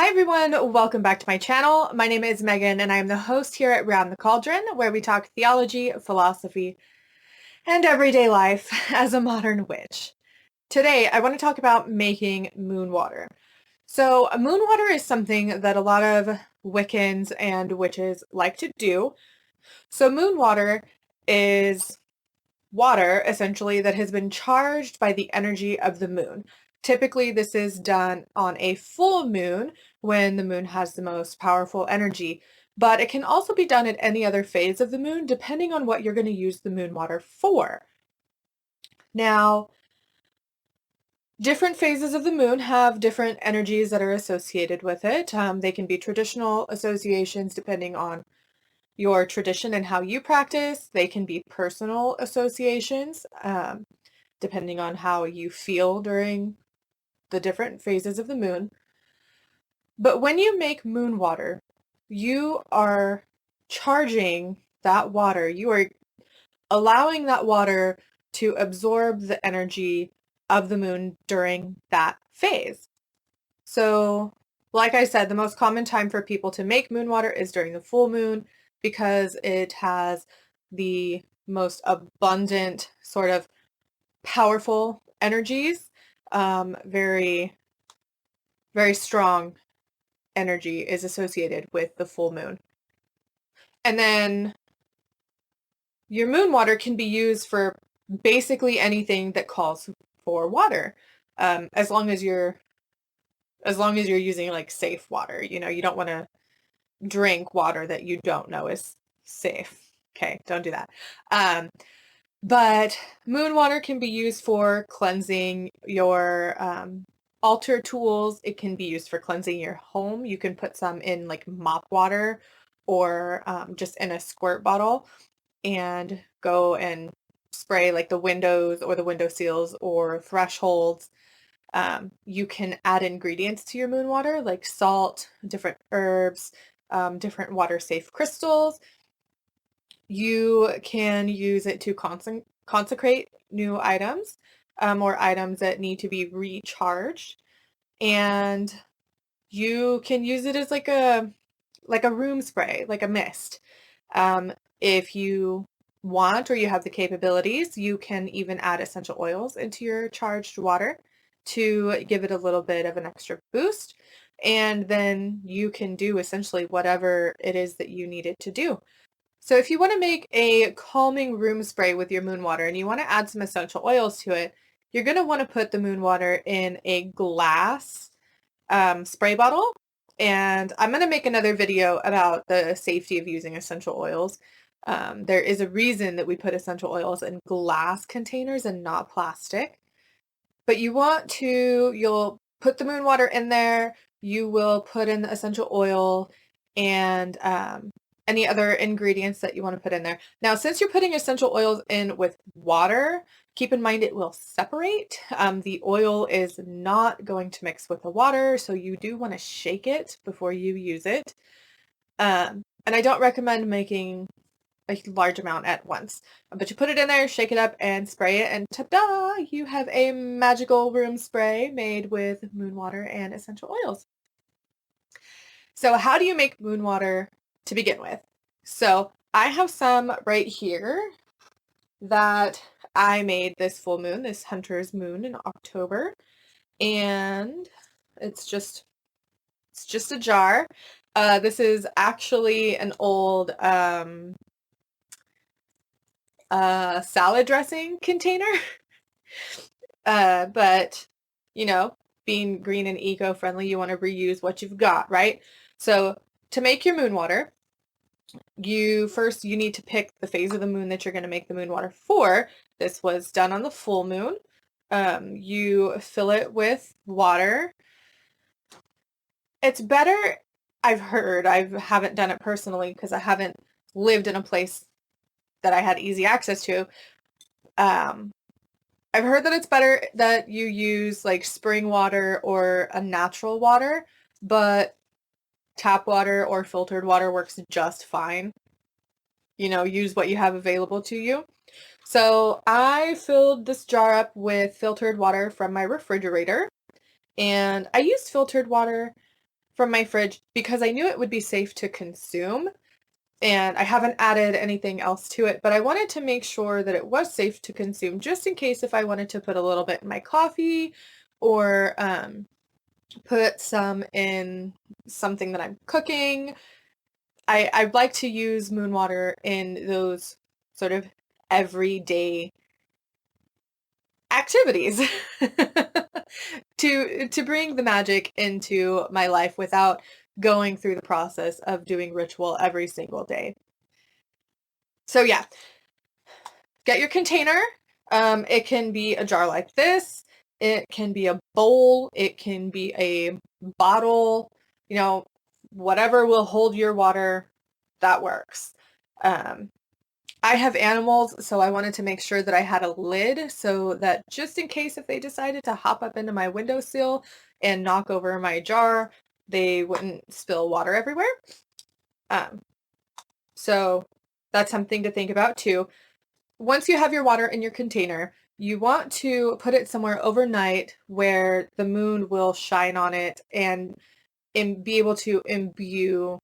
Hi everyone, welcome back to my channel. My name is Megan and I am the host here at Round the Cauldron, where we talk theology, philosophy, and everyday life as a modern witch. Today I want to talk about making moon water. So moon water is something that a lot of Wiccans and witches like to do. So moon water is water, essentially, that has been charged by the energy of the moon. Typically, this is done on a full moon when the moon has the most powerful energy, but it can also be done at any other phase of the moon, depending on what you're going to use the moon water for. Now, different phases of the moon have different energies that are associated with it. They can be traditional associations depending on your tradition and how you practice. They can be personal associations, depending on how you feel during the different phases of the moon. But when you make moon water, you are charging that water. You are allowing that water to absorb the energy of the moon during that phase. So, like I said, the most common time for people to make moon water is during the full moon because it has the most abundant, sort of powerful energies. Very, very strong energy is associated with the full moon. And then your moon water can be used for basically anything that calls for water, as long as you're using like safe water. You don't want to drink water that you don't know is safe. Okay, don't do that. But moon water can be used for cleansing your altar tools. It can be used for cleansing your home. You can put some in like mop water or just in a squirt bottle and go and spray like the windows or the window seals or thresholds. You can add ingredients to your moon water like salt, different herbs, different water safe crystals. You can use it to consecrate new items, or items that need to be recharged. And you can use it as like a room spray, like a mist. If you want or you have the capabilities, you can even add essential oils into your charged water to give it a little bit of an extra boost. And then you can do essentially whatever it is that you need it to do. So if you want to make a calming room spray with your moon water and you want to add some essential oils to it, you're going to want to put the moon water in a glass spray bottle. And I'm going to make another video about the safety of using essential oils. There is a reason that we put essential oils in glass containers and not plastic. But you'll put the moon water in there, you will put in the essential oil and any other ingredients that you want to put in there. Now, since you're putting essential oils in with water, keep in mind it will separate. The oil is not going to mix with the water, so you do want to shake it before you use it. And I don't recommend making a large amount at once, but you put it in there, shake it up, and spray it, and ta-da! You have a magical room spray made with moon water and essential oils. So how do you make moon water to begin with? So I have some right here that I made this full moon, this hunter's moon in October, and it's just a jar. This is actually an old salad dressing container. But being green and eco-friendly, you want to reuse what you've got, right? So to make your moon water, you need to pick the phase of the moon that you're going to make the moon water for. This was done on the full moon. You fill it with water. It's better, I've heard, I haven't done it personally because I haven't lived in a place that I had easy access to. I've heard that it's better that you use like spring water or a natural water, but tap water or filtered water works just fine. Use what you have available to you. So I filled this jar up with filtered water from my refrigerator, and I used filtered water from my fridge because I knew it would be safe to consume. And I haven't added anything else to it, but I wanted to make sure that it was safe to consume just in case if I wanted to put a little bit in my coffee or put some in something that I'm cooking. I like to use moon water in those sort of everyday activities to bring the magic into my life without going through the process of doing ritual every single day. So yeah, get your container. It can be a jar like this. It can be a bowl. It can be a bottle, whatever will hold your water, that works. I have animals, so I wanted to make sure that I had a lid so that just in case if they decided to hop up into my windowsill and knock over my jar, they wouldn't spill water everywhere. So that's something to think about too. Once you have your water in your container, you want to put it somewhere overnight where the moon will shine on it and be able to imbue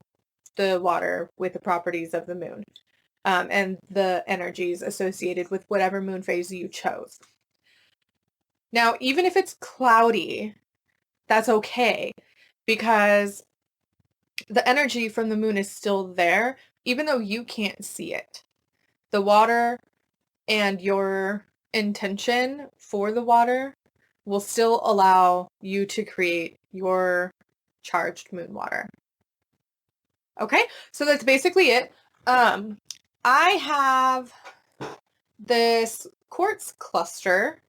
the water with the properties of the moon. And the energies associated with whatever moon phase you chose. Now, even if it's cloudy, that's okay because the energy from the moon is still there, even though you can't see it. The water and your intention for the water will still allow you to create your charged moon water. Okay, so that's basically it. I have this quartz cluster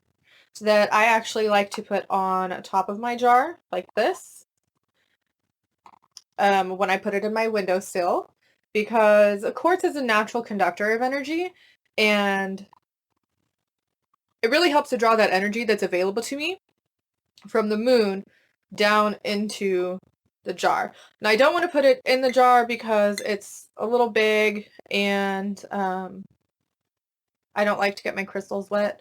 that I actually like to put on top of my jar like this when I put it in my windowsill, because quartz is a natural conductor of energy and it really helps to draw that energy that's available to me from the moon down into the jar. Now I don't want to put it in the jar because it's a little big and I don't like to get my crystals wet.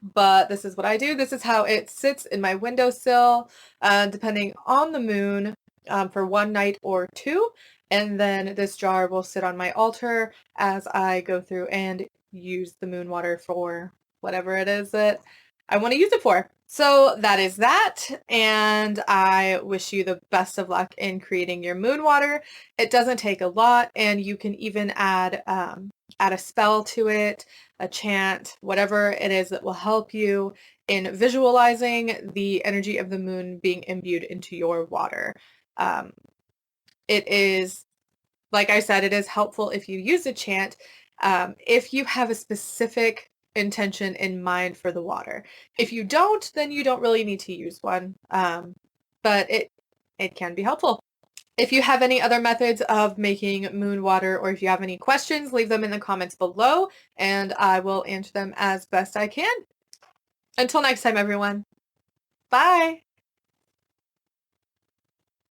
But this is what I do. This is how it sits in my windowsill, depending on the moon, for one night or two. And then this jar will sit on my altar as I go through and use the moon water for whatever it is that I want to use it for. So that is that, and I wish you the best of luck in creating your moon water. It doesn't take a lot, and you can even add a spell to it, a chant, whatever it is that will help you in visualizing the energy of the moon being imbued into your water. It is, like I said, it is helpful if you use a chant, if you have a specific intention in mind for the water. If you don't, then you don't really need to use one, but it can be helpful. If you have any other methods of making moon water, or if you have any questions, leave them in the comments below and I will answer them as best I can. Until next time, everyone. Bye.